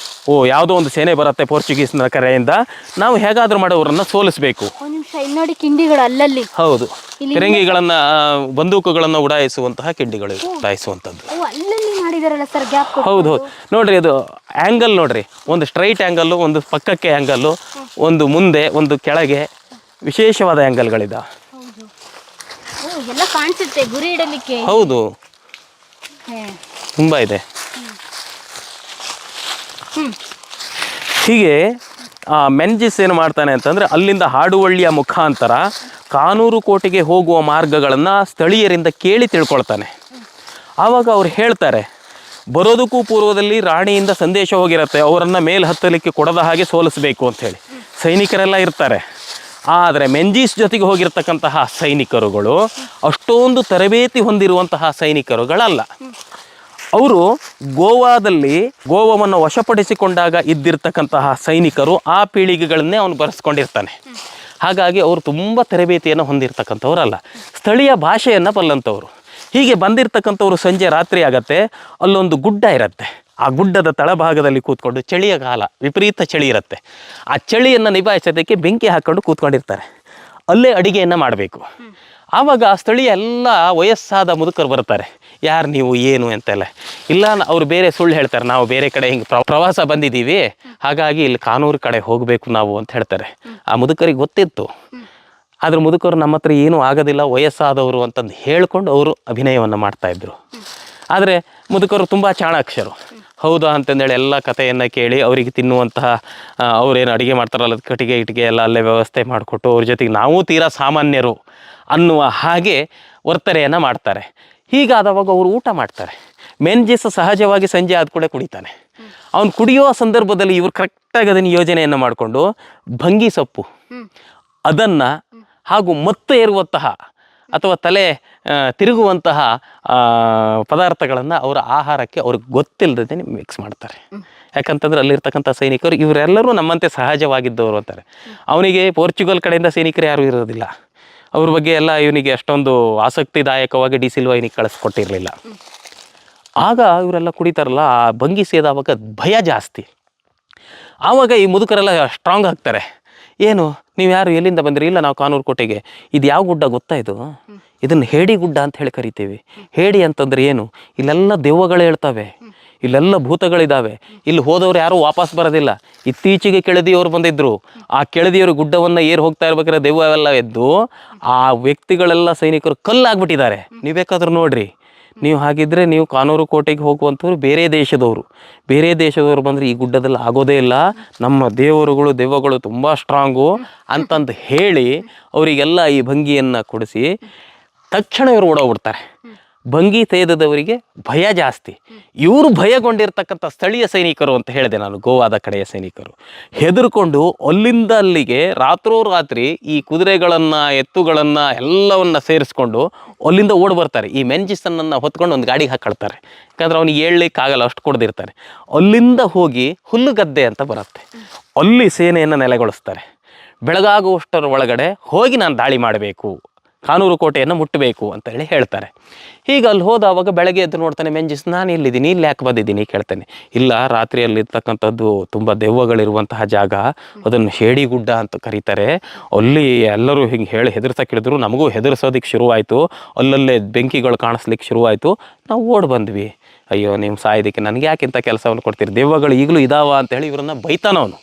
ಯಾವುದೋ ಒಂದು ಸೇನೆ ಬರುತ್ತೆ ಪೋರ್ಚುಗೀಸ್ನ ಕರೆಯಿಂದ, ನಾವು ಹೇಗಾದ್ರೂ ಮಾಡೋರನ್ನ ಸೋಲಿಸಬೇಕು. ನೋಡಿ, ಕಿಂಡಿಗಳು ಅಲ್ಲಲ್ಲಿ. ಹೌದು, ಫಿರಂಗಿಗಳನ್ನ, ಬಂದೂಕುಗಳನ್ನ ಉಡಾಯಿಸುವಂತಹ ಕಿಂಡಿಗಳು ಉಡಾಯಿಸುವಂಥದ್ದು. ಹೌದು. ನೋಡ್ರಿ, ಅದು ಆ್ಯಂಗಲ್ ನೋಡ್ರಿ, ಒಂದು ಸ್ಟ್ರೈಟ್ ಆ್ಯಂಗಲ್ಲು, ಒಂದು ಪಕ್ಕಕ್ಕೆ ಆ್ಯಂಗಲ್ಲು, ಒಂದು ಮುಂದೆ, ಒಂದು ಕೆಳಗೆ, ವಿಶೇಷವಾದ ಆ್ಯಂಗಲ್ಗಳಿದ. ಹೌದು, ತುಂಬಾ ಇದೆ. ಹೀಗೆ ಮೆಂಜಿಸ್ ಏನು ಮಾಡ್ತಾನೆ ಅಂತಂದ್ರೆ ಅಲ್ಲಿಂದ ಹಾಡುವಳ್ಳಿಯ ಮುಖಾಂತರ ಕಾನೂರು ಕೋಟೆಗೆ ಹೋಗುವ ಮಾರ್ಗಗಳನ್ನು ಸ್ಥಳೀಯರಿಂದ ಕೇಳಿ ತಿಳ್ಕೊಳ್ತಾನೆ. ಆವಾಗ ಅವ್ರು ಹೇಳ್ತಾರೆ, ಬರೋದಕ್ಕೂ ಪೂರ್ವದಲ್ಲಿ ರಾಣಿಯಿಂದ ಸಂದೇಶ ಹೋಗಿರುತ್ತೆ, ಅವರನ್ನು ಮೇಲೆ ಹತ್ತಲಿಕ್ಕೆ ಕೊಡದ ಹಾಗೆ ಸೋಲಿಸಬೇಕು ಅಂಥೇಳಿ. ಸೈನಿಕರೆಲ್ಲ ಇರ್ತಾರೆ. ಆದರೆ ಮೆಂಜಿಸ್ ಜೊತೆಗೆ ಹೋಗಿರ್ತಕ್ಕಂತಹ ಸೈನಿಕರುಗಳು ಅಷ್ಟೊಂದು ತರಬೇತಿ ಹೊಂದಿರುವಂತಹ ಸೈನಿಕರುಗಳಲ್ಲ. ಅವರು ಗೋವಾವನ್ನು ವಶಪಡಿಸಿಕೊಂಡಾಗ ಇದ್ದಿರ್ತಕ್ಕಂತಹ ಸೈನಿಕರು, ಆ ಪೀಳಿಗೆಗಳನ್ನೇ ಅವನು ಬರೆಸ್ಕೊಂಡಿರ್ತಾನೆ. ಹಾಗಾಗಿ ಅವರು ತುಂಬ ತರಬೇತಿಯನ್ನು ಹೊಂದಿರತಕ್ಕಂಥವ್ರಲ್ಲ, ಸ್ಥಳೀಯ ಭಾಷೆಯನ್ನು ಬಲ್ಲಂಥವ್ರು. ಹೀಗೆ ಬಂದಿರತಕ್ಕಂಥವ್ರು ಸಂಜೆ ರಾತ್ರಿ ಆಗತ್ತೆ, ಅಲ್ಲೊಂದು ಗುಡ್ಡ ಇರುತ್ತೆ. ಆ ಗುಡ್ಡದ ತಳಭಾಗದಲ್ಲಿ ಕೂತ್ಕೊಂಡು, ಚಳಿಯ ಕಾಲ, ವಿಪರೀತ ಚಳಿ ಇರುತ್ತೆ. ಆ ಚಳಿಯನ್ನು ನಿಭಾಯಿಸೋದಕ್ಕೆ ಬೆಂಕಿ ಹಾಕ್ಕೊಂಡು ಕೂತ್ಕೊಂಡಿರ್ತಾರೆ. ಅಲ್ಲೇ ಅಡಿಗೆಯನ್ನು ಮಾಡಬೇಕು. ಆವಾಗ ಸ್ಥಳೀಯ ಎಲ್ಲ ವಯಸ್ಸಾದ ಮುದುಕರು ಬರ್ತಾರೆ. ಯಾರು ನೀವು, ಏನು ಅಂತೆಲ್ಲ. ಇಲ್ಲ, ಅವ್ರು ಬೇರೆ ಸುಳ್ಳು ಹೇಳ್ತಾರೆ, ನಾವು ಬೇರೆ ಕಡೆ ಹಿಂಗೆ ಪ್ರವಾಸ ಬಂದಿದ್ದೀವಿ, ಹಾಗಾಗಿ ಇಲ್ಲಿ ಕಾನೂರು ಕಡೆ ಹೋಗಬೇಕು ನಾವು ಅಂತ ಹೇಳ್ತಾರೆ. ಆ ಮುದುಕರಿಗೆ ಗೊತ್ತಿತ್ತು. ಆದ್ರೆ ಮುದುಕರು ನಮ್ಮ ಹತ್ರ ಏನೂ ಆಗೋದಿಲ್ಲ, ವಯಸ್ಸಾದವರು ಅಂತಂದು ಹೇಳ್ಕೊಂಡು ಅವರು ಅಭಿನಯವನ್ನು ಮಾಡ್ತಾಯಿದ್ರು. ಆದರೆ ಮುದುಕರು ತುಂಬ ಚಾಣಾಕ್ಷರು. ಹೌದಾ ಅಂತಂದೇಳಿ ಎಲ್ಲ ಕಥೆಯನ್ನು ಕೇಳಿ ಅವರಿಗೆ ತಿನ್ನುವಂತಹ, ಅವ್ರೇನು ಅಡುಗೆ ಮಾಡ್ತಾರಲ್ಲ, ಕಟ್ಟಿಗೆ ಇಟ್ಟಿಗೆ ಎಲ್ಲ ಅಲ್ಲೇ ವ್ಯವಸ್ಥೆ ಮಾಡಿಕೊಟ್ಟು ಅವ್ರ ಜೊತೆಗೆ ನಾವು ತೀರಾ ಸಾಮಾನ್ಯರು ಅನ್ನುವ ಹಾಗೆ ವರ್ತನೆಯನ್ನು ಮಾಡ್ತಾರೆ. ಹೀಗಾದವಾಗ ಅವರು ಊಟ ಮಾಡ್ತಾರೆ. ಮೆಂಜಿಸ್ ಸಹಜವಾಗಿ ಸಂಜೆ ಆದ ಕೂಡ ಕುಡಿತಾನೆ. ಅವನು ಕುಡಿಯುವ ಸಂದರ್ಭದಲ್ಲಿ ಇವರು ಕರೆಕ್ಟಾಗಿ ಅದನ್ನು ಯೋಜನೆಯನ್ನು ಮಾಡಿಕೊಂಡು ಭಂಗಿ ಸೊಪ್ಪು ಅದನ್ನು ಹಾಗೂ ಮತ್ತೆ ಇರುವಂತಹ ಅಥವಾ ತಲೆ ತಿರುಗುವಂತಹ ಪದಾರ್ಥಗಳನ್ನು ಅವರ ಆಹಾರಕ್ಕೆ ಅವ್ರಿಗೆ ಗೊತ್ತಿಲ್ಲದೇ ಮಿಕ್ಸ್ ಮಾಡ್ತಾರೆ. ಯಾಕಂತಂದ್ರೆ ಅಲ್ಲಿರ್ತಕ್ಕಂಥ ಸೈನಿಕರು ಇವರೆಲ್ಲರೂ ನಮ್ಮಂತೆ ಸಹಜವಾಗಿದ್ದವರು ಅಂತಾರೆ. ಅವನಿಗೆ ಪೋರ್ಚುಗಲ್ ಕಡೆಯಿಂದ ಸೈನಿಕರು ಯಾರೂ ಇರೋದಿಲ್ಲ, ಅವ್ರ ಬಗ್ಗೆ ಎಲ್ಲ ಇವನಿಗೆ ಅಷ್ಟೊಂದು ಆಸಕ್ತಿದಾಯಕವಾಗಿ ಡಿ ಸಿಲ್ವಾ ಇವನಿಗೆ ಕಳಿಸ್ಕೊಟ್ಟಿರಲಿಲ್ಲ. ಆಗ ಇವರೆಲ್ಲ ಕುಡಿತಾರಲ್ಲ, ಆ ಭಂಗಿ ಸೇದಾವಾಗ ಭಯ ಜಾಸ್ತಿ. ಆವಾಗ ಈ ಮುದುಕರೆಲ್ಲ ಸ್ಟ್ರಾಂಗ್ ಆಗ್ತಾರೆ. ಏನು ನೀವು ಯಾರು, ಎಲ್ಲಿಂದ ಬಂದ್ರಿ? ಇಲ್ಲ ನಾವು ಕಾನೂರು ಕೋಟೆಗೆ. ಇದು ಯಾವ ಗುಡ್ಡ ಗೊತ್ತಾ? ಇದು ಇದನ್ನು ಹೇಡಿ ಗುಡ್ಡ ಅಂತ ಹೇಳಿ ಕರಿತೀವಿ. ಹೇಡಿ ಅಂತಂದ್ರೆ ಏನು? ಇಲ್ಲೆಲ್ಲ ದೆವ್ವಗಳು ಹೇಳ್ತವೆ, ಇಲ್ಲೆಲ್ಲ ಭೂತಗಳಿದ್ದಾವೆ, ಇಲ್ಲಿ ಹೋದವ್ರು ಯಾರೂ ವಾಪಸ್ ಬರೋದಿಲ್ಲ. ಇತ್ತೀಚೆಗೆ ಕೆಳದಿಯವರು ಬಂದಿದ್ರು, ಆ ಕೆಳದಿಯವರು ಗುಡ್ಡವನ್ನು ಏರ್ ಹೋಗ್ತಾ ಇರ್ಬೇಕಾದ್ರೆ ದೆವ್ವವೆಲ್ಲ ಎದ್ದು ಆ ವ್ಯಕ್ತಿಗಳೆಲ್ಲ ಸೈನಿಕರು ಕಲ್ಲಾಗ್ಬಿಟ್ಟಿದ್ದಾರೆ. ನೀವು ಬೇಕಾದ್ರೂ ನೋಡ್ರಿ. ನೀವು ಹಾಗಿದ್ರೆ ನೀವು ಕಾನೂರು ಕೋಟೆಗೆ ಹೋಗುವಂಥವ್ರು ಬೇರೆ ದೇಶದವರು ಬಂದರೆ ಈ ಗುಡ್ಡದಲ್ಲಿ ಆಗೋದೇ ಇಲ್ಲ, ನಮ್ಮ ದೇವರುಗಳು ದೆವ್ವಗಳು ತುಂಬ ಸ್ಟ್ರಾಂಗು ಅಂತಂದು ಹೇಳಿ ಅವರಿಗೆಲ್ಲ ಈ ಭಂಗಿಯನ್ನು ಕೊಡಿಸಿ ತಕ್ಷಣ ಇವರು ಓಡೋಗ್ಬಿಡ್ತಾರೆ. ಭಂಗಿ ಸೇದದವರಿಗೆ ಭಯ ಜಾಸ್ತಿ. ಇವರು ಭಯಗೊಂಡಿರ್ತಕ್ಕಂಥ ಸ್ಥಳೀಯ ಸೈನಿಕರು ಅಂತ ಹೇಳಿದೆ ನಾನು, ಗೋವಾದ ಕಡೆಯ ಸೈನಿಕರು ಹೆದರ್ಕೊಂಡು ಅಲ್ಲಿಂದ ಅಲ್ಲಿಗೆ ರಾತ್ರೋರಾತ್ರಿ ಈ ಕುದುರೆಗಳನ್ನು ಎತ್ತುಗಳನ್ನು ಎಲ್ಲವನ್ನು ಸೇರಿಸ್ಕೊಂಡು ಅಲ್ಲಿಂದ ಓಡಿ ಬರ್ತಾರೆ. ಈ ಮೆಂಜಿಸನ್ನು ಹೊತ್ಕೊಂಡು ಒಂದು ಗಾಡಿಗೆ ಹಾಕೊಳ್ತಾರೆ, ಯಾಕಂದ್ರೆ ಅವ್ನಿಗೆ ಏಳಲಿಕ್ಕಾಗಲ್ಲ, ಅಷ್ಟು ಕೊಡ್ದಿರ್ತಾರೆ. ಅಲ್ಲಿಂದ ಹೋಗಿ ಹುಲ್ಲುಗದ್ದೆ ಅಂತ ಬರುತ್ತೆ, ಅಲ್ಲಿ ಸೇನೆಯನ್ನು ನೆಲೆಗೊಳಿಸ್ತಾರೆ. ಬೆಳಗಾಗುವಷ್ಟರ ಒಳಗಡೆ ಹೋಗಿ ನಾನು ದಾಳಿ ಮಾಡಬೇಕು, ಕಾನೂರು ಕೋಟೆಯನ್ನು ಮುಟ್ಟಬೇಕು ಅಂತ ಹೇಳಿ ಹೇಳ್ತಾರೆ. ಹೀಗೆ ಅಲ್ಲಿ ಹೋದವಾಗ ಬೆಳಗ್ಗೆ ಎದ್ದು ನೋಡ್ತಾನೆ ಮೆಂಜಿಸ್, ನಾನು ಇಲ್ಲಿದ್ದೀನಿ, ಇಲ್ಲಿ ಯಾಕೆ ಬಂದಿದ್ದೀನಿ ಕೇಳ್ತಾನೆ. ಇಲ್ಲ, ರಾತ್ರಿಯಲ್ಲಿರ್ತಕ್ಕಂಥದ್ದು ತುಂಬ ದೆವ್ವಗಳಿರುವಂತಹ ಜಾಗ, ಅದನ್ನು ಹೇಡಿ ಗುಡ್ಡ ಅಂತ ಕರೀತಾರೆ. ಅಲ್ಲಿ ಎಲ್ಲರೂ ಹಿಂಗೆ ಹೇಳಿ ಹೆದರ್ಸಕ್ಕಿಳಿದ್ರು, ನಮಗೂ ಹೆದರ್ಸೋದಕ್ಕೆ ಶುರುವಾಯಿತು. ಅಲ್ಲಲ್ಲೇ ಬೆಂಕಿಗಳು ಕಾಣಿಸ್ಲಿಕ್ಕೆ ಶುರುವಾಯಿತು. ನಾವು ಓಡಿ ಬಂದ್ವಿ. ಅಯ್ಯೋ ನೀವು ಸಾಯೋದಕ್ಕೆ ನನಗೆ ಯಾಕಿಂತ ಕೆಲಸವನ್ನು ಕೊಡ್ತೀರಿ, ದೆವ್ವಗಳು ಈಗಲೂ ಇದಾವ ಅಂತೇಳಿ ಇವ್ರನ್ನ ಬೈತಾನವನು.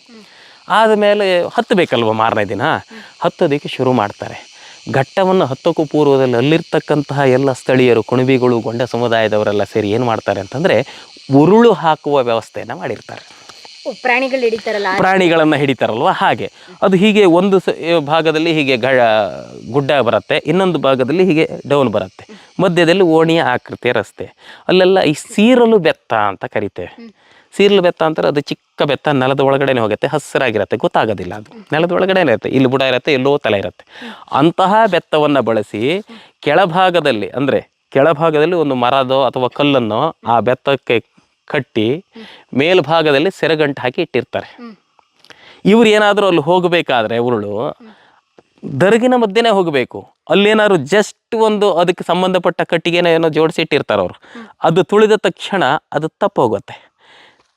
ಆದಮೇಲೆ ಹತ್ತಬೇಕಲ್ವ, ಮಾರನೇ ದಿನ ಹತ್ತೋದಕ್ಕೆ ಶುರು ಮಾಡ್ತಾರೆ. ಘಟ್ಟವನ್ನು ಹತ್ತೋಕ್ಕೂ ಪೂರ್ವದಲ್ಲಿ ಅಲ್ಲಿರ್ತಕ್ಕಂತಹ ಎಲ್ಲ ಸ್ಥಳೀಯರು, ಕುಣಬಿಗಳು, ಗೊಂಡ ಸಮುದಾಯದವರೆಲ್ಲ ಸೇರಿ ಏನು ಮಾಡ್ತಾರೆ ಅಂತಂದರೆ ಉರುಳು ಹಾಕುವ ವ್ಯವಸ್ಥೆಯನ್ನು ಮಾಡಿರ್ತಾರೆ. ಪ್ರಾಣಿಗಳನ್ನು ಹಿಡಿತಾರಲ್ವ, ಹಾಗೆ ಅದು ಹೀಗೆ ಒಂದು ಭಾಗದಲ್ಲಿ ಹೀಗೆ ಗುಡ್ಡ ಬರುತ್ತೆ, ಇನ್ನೊಂದು ಭಾಗದಲ್ಲಿ ಹೀಗೆ ಡೌನ್ ಬರುತ್ತೆ, ಮಧ್ಯದಲ್ಲಿ ಓಣಿಯ ಆಕೃತಿಯ ರಸ್ತೆ. ಅಲ್ಲೆಲ್ಲ ಈ ಸೀರಲು ಬೆತ್ತ ಅಂತ ಕರಿತೇವೆ. ಸೀರಲು ಬೆತ್ತ ಅಂತಾರೆ, ಅದು ಚಿಕ್ಕ ಬೆತ್ತ, ನೆಲದ ಒಳಗಡೆ ಹೋಗುತ್ತೆ, ಹಸಿರಾಗಿರುತ್ತೆ, ಗೊತ್ತಾಗೋದಿಲ್ಲ. ಅದು ನೆಲದ ಒಳಗಡೆ ಇರುತ್ತೆ, ಇಲ್ಲಿ ಬುಡ ಇರುತ್ತೆ, ಎಲ್ಲೋ ತಲೆ ಇರುತ್ತೆ. ಅಂತಹ ಬೆತ್ತವನ್ನು ಬಳಸಿ ಕೆಳಭಾಗದಲ್ಲಿ, ಅಂದರೆ ಕೆಳಭಾಗದಲ್ಲಿ ಒಂದು ಮರದೋ ಅಥವಾ ಕಲ್ಲನ್ನು ಆ ಬೆತ್ತಕ್ಕೆ ಕಟ್ಟಿ ಮೇಲ್ಭಾಗದಲ್ಲಿ ಸೆರಗಂಟು ಹಾಕಿ ಇಟ್ಟಿರ್ತಾರೆ. ಇವ್ರು ಏನಾದರೂ ಅಲ್ಲಿ ಹೋಗಬೇಕಾದ್ರೆ ಉರುಳು ದರ್ಗಿನ ಮಧ್ಯೆನೇ ಹೋಗಬೇಕು. ಅಲ್ಲೇನಾದ್ರು ಜಸ್ಟ್ ಒಂದು ಅದಕ್ಕೆ ಸಂಬಂಧಪಟ್ಟ ಕಟ್ಟಿಗೆನ ಏನೋ ಜೋಡಿಸಿ ಇಟ್ಟಿರ್ತಾರೆ ಅವರು. ಅದು ತುಳಿದ ತಕ್ಷಣ ಅದು ತಪ್ಪೋಗುತ್ತೆ.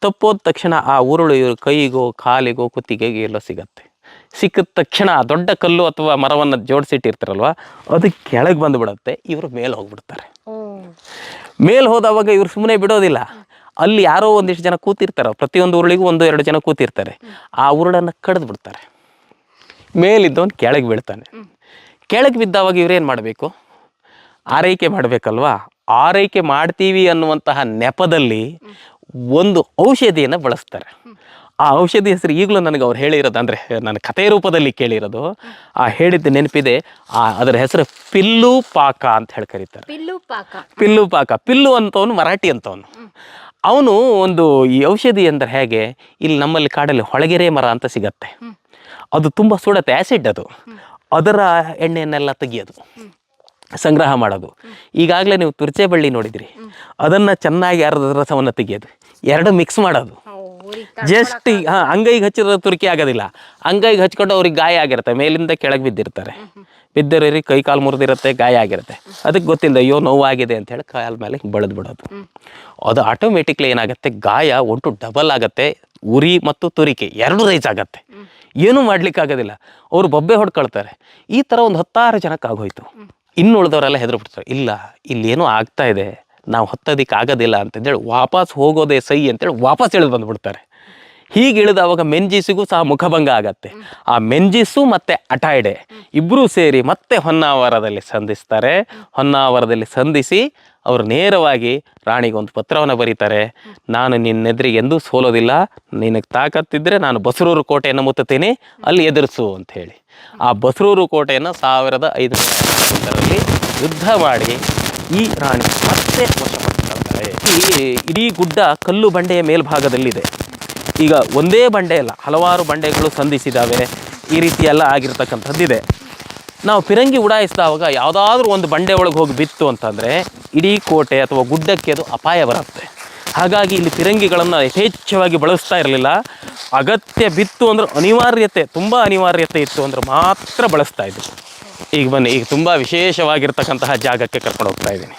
ತಪ್ಪೋದ ತಕ್ಷಣ ಆ ಉರುಳು ಇವ್ರ ಕೈಗೋ ಕಾಲಿಗೋ ಕುತ್ತಿಗೆಗೆ ಎಲ್ಲೋ ಸಿಕ್ಕಿದ ತಕ್ಷಣ ಆ ದೊಡ್ಡ ಕಲ್ಲು ಅಥವಾ ಮರವನ್ನು ಜೋಡಿಸಿಟ್ಟಿರ್ತಾರಲ್ವ, ಅದು ಕೆಳಗೆ ಬಂದುಬಿಡುತ್ತೆ. ಇವರು ಮೇಲೆ ಹೋಗ್ಬಿಡ್ತಾರೆ. ಮೇಲೆ ಹೋದವಾಗ ಇವ್ರು ಸುಮ್ಮನೆ ಬಿಡೋದಿಲ್ಲ. ಅಲ್ಲಿ ಯಾರೋ ಒಂದಿಷ್ಟು ಜನ ಕೂತಿರ್ತಾರೆ, ಪ್ರತಿಯೊಂದು ಉರುಳಿಗೂ 1-2 ಜನ ಕೂತಿರ್ತಾರೆ. ಆ ಉರುಳನ್ನು ಕಡ್ದು ಬಿಡ್ತಾರೆ. ಮೇಲಿದ್ದವನು ಕೆಳಗೆ ಬೀಳ್ತಾನೆ. ಕೆಳಗೆ ಬಿದ್ದಾವಾಗ ಇವ್ರೇನು ಮಾಡಬೇಕು? ಆರೈಕೆ ಮಾಡಬೇಕಲ್ವಾ. ಆರೈಕೆ ಮಾಡ್ತೀವಿ ಅನ್ನುವಂತಹ ನೆಪದಲ್ಲಿ ಒಂದು ಔಷಧಿಯನ್ನು ಬಳಸ್ತಾರೆ. ಆ ಔಷಧಿ ಹೆಸರು ಈಗಲೂ ನನಗೆ ಅವ್ರು ಹೇಳಿರೋದು, ಅಂದರೆ ನನ್ನ ಕಥೆ ರೂಪದಲ್ಲಿ ಕೇಳಿರೋದು, ಆ ಹೇಳಿದ್ದು ನೆನಪಿದೆ. ಅದರ ಹೆಸರು ಪಿಲ್ಲು ಪಾಕ ಅಂತ ಹೇಳಿ ಕರೀತಾರೆ. ಪಿಲ್ಲು ಪಾಕ. ಪಿಲ್ಲು ಅಂತವನು ಮರಾಠಿ ಅಂತವನು. ಅವನು ಒಂದು ಈ ಔಷಧಿ ಅಂದರೆ ಹೇಗೆ, ಇಲ್ಲಿ ನಮ್ಮಲ್ಲಿ ಕಾಡಲ್ಲಿ ಹೊಳಗೆರೆ ಮರ ಅಂತ ಸಿಗತ್ತೆ. ಅದು ತುಂಬ ಸುಡತ್ತೆ, ಆ್ಯಸಿಡ್ ಅದು. ಅದರ ಎಣ್ಣೆಯನ್ನೆಲ್ಲ ತೆಗಿಯೋದು, ಸಂಗ್ರಹ ಮಾಡೋದು. ಈಗಾಗಲೇ ನೀವು ತುರ್ಚೆ ಬಳ್ಳಿ ನೋಡಿದ್ರಿ, ಅದನ್ನು ಚೆನ್ನಾಗಿ ಅರ್ಧ ರಸವನ್ನು ತೆಗಿಯೋದು, 2 ಮಿಕ್ಸ್ ಮಾಡೋದು. ಜಸ್ಟ್ ಅಂಗೈಗೆ ಹಚ್ಚಿರೋ ತುರ್ಕಿ ಆಗೋದಿಲ್ಲ. ಅಂಗೈಗೆ ಹಚ್ಕೊಂಡು ಅವ್ರಿಗೆ ಗಾಯ ಆಗಿರುತ್ತೆ, ಮೇಲಿಂದ ಕೆಳಗೆ ಬಿದ್ದಿರ್ತಾರೆ. ಬಿದ್ದಿರೋರಿಗೆ ಕೈ ಕಾಲು ಮುರಿದಿರುತ್ತೆ, ಗಾಯ ಆಗಿರುತ್ತೆ. ಅದಕ್ಕೆ ಗೊತ್ತಿಲ್ಲ, ಅಯ್ಯೋ ನೋವಾಗಿದೆ ಅಂತ ಹೇಳಿ ಕಾಲ ಮೇಲೆ ಬೆಳೆದು ಬಿಡೋದು. ಅದು ಆಟೋಮೆಟಿಕ್ಲಿ ಏನಾಗುತ್ತೆ, ಗಾಯ ಒಟ್ಟು ಡಬಲ್ ಆಗುತ್ತೆ. ಉರಿ ಮತ್ತು ತುರಿಕೆ 2 ರೈಸ್ ಆಗುತ್ತೆ. ಏನೂ ಮಾಡ್ಲಿಕ್ಕಾಗೋದಿಲ್ಲ. ಅವರು ಬೊಬ್ಬೆ ಹೊಡ್ಕೊಳ್ತಾರೆ. ಈ ಥರ ಒಂದು 10-6 ಜನಕ್ಕೆ ಆಗೋಯ್ತು. ಇನ್ನು ಉಳಿದವರೆಲ್ಲ ಹೆದರ್ಬಿಡ್ತಾರೆ. ಇಲ್ಲ, ಇಲ್ಲೇನೋ ಆಗ್ತಾ ಇದೆ, ನಾವು ಹತ್ತೋದಕ್ಕೆ ಆಗೋದಿಲ್ಲ ಅಂತಂದೇಳಿ ವಾಪಸ್ ಹೋಗೋದೇ ಸೈ ಅಂತೇಳಿ ವಾಪಸ್ ಇಳಿದು ಬಂದುಬಿಡ್ತಾರೆ. ಹೀಗೆ ಇಳಿದವಾಗ ಮೆಂಜಿಸಿಗೂ ಸಹ ಮುಖಭಂಗ ಆಗತ್ತೆ. ಆ ಮೆಂಜಿಸು ಮತ್ತು ಅಟಾಯ್ಡೆ ಇಬ್ಬರೂ ಸೇರಿ ಮತ್ತೆ ಹೊನ್ನಾವರದಲ್ಲಿ ಸಂಧಿಸ್ತಾರೆ. ಹೊನ್ನಾವರದಲ್ಲಿ ಸಂಧಿಸಿ ಅವರು ನೇರವಾಗಿ ರಾಣಿಗೊಂದು ಪತ್ರವನ್ನು ಬರೀತಾರೆ. ನಾನು ನಿನ್ನೆದುರಿಗೆ ಎಂದೂ ಸೋಲೋದಿಲ್ಲ, ನಿನಗೆ ತಾಕತ್ತಿದ್ದರೆ ನಾನು ಬಸರೂರು ಕೋಟೆಯನ್ನು ಮುತ್ತುತ್ತೀನಿ, ಅಲ್ಲಿ ಎದುರಿಸು ಅಂತ ಹೇಳಿ. ಆ ಬಸರೂರು ಕೋಟೆಯನ್ನು 1551ರಲ್ಲಿ ಯುದ್ಧ ಮಾಡಿ ಈ ರಾಣಿ ಮತ್ತೆ ವಶಪಡಿಸ್ಕೊಳ್ತಾರೆ. ಈ ಇಡೀ ಗುಡ್ಡ ಕಲ್ಲು ಬಂಡೆಯ ಮೇಲ್ಭಾಗದಲ್ಲಿದೆ. ಈಗ ಒಂದೇ ಬಂಡೆ ಅಲ್ಲ, ಹಲವಾರು ಬಂಡೆಗಳು ಸಂಧಿಸಿದ್ದಾವೆ. ಈ ರೀತಿ ಎಲ್ಲ ಆಗಿರ್ತಕ್ಕಂಥದ್ದಿದೆ. ನಾವು ಫಿರಂಗಿ ಉಡಾಯಿಸಿದಾಗ ಯಾವುದಾದ್ರೂ ಒಂದು ಬಂಡೆ ಒಳಗೆ ಹೋಗಿ ಬಿತ್ತು ಅಂತಂದರೆ ಇಡೀ ಕೋಟೆ ಅಥವಾ ಗುಡ್ಡಕ್ಕೆ ಅದು ಅಪಾಯ ಬರುತ್ತೆ. ಹಾಗಾಗಿ ಇಲ್ಲಿ ಫಿರಂಗಿಗಳನ್ನು ಯಥೇಚ್ಛವಾಗಿ ಬಳಸ್ತಾ ಇರಲಿಲ್ಲ. ಅಗತ್ಯ ಬಿತ್ತು ಅಂದ್ರೆ ಅನಿವಾರ್ಯತೆ, ತುಂಬ ಅನಿವಾರ್ಯತೆ ಇತ್ತು ಅಂದ್ರೆ ಮಾತ್ರ ಬಳಸ್ತಾ ಇದ್ರು. ಈಗ ಬನ್ನಿ, ಈಗ ತುಂಬ ವಿಶೇಷವಾಗಿರ್ತಕ್ಕಂತಹ ಜಾಗಕ್ಕೆ ಕರ್ಕೊಂಡು ಹೋಗ್ತಾ ಇದ್ದೀನಿ.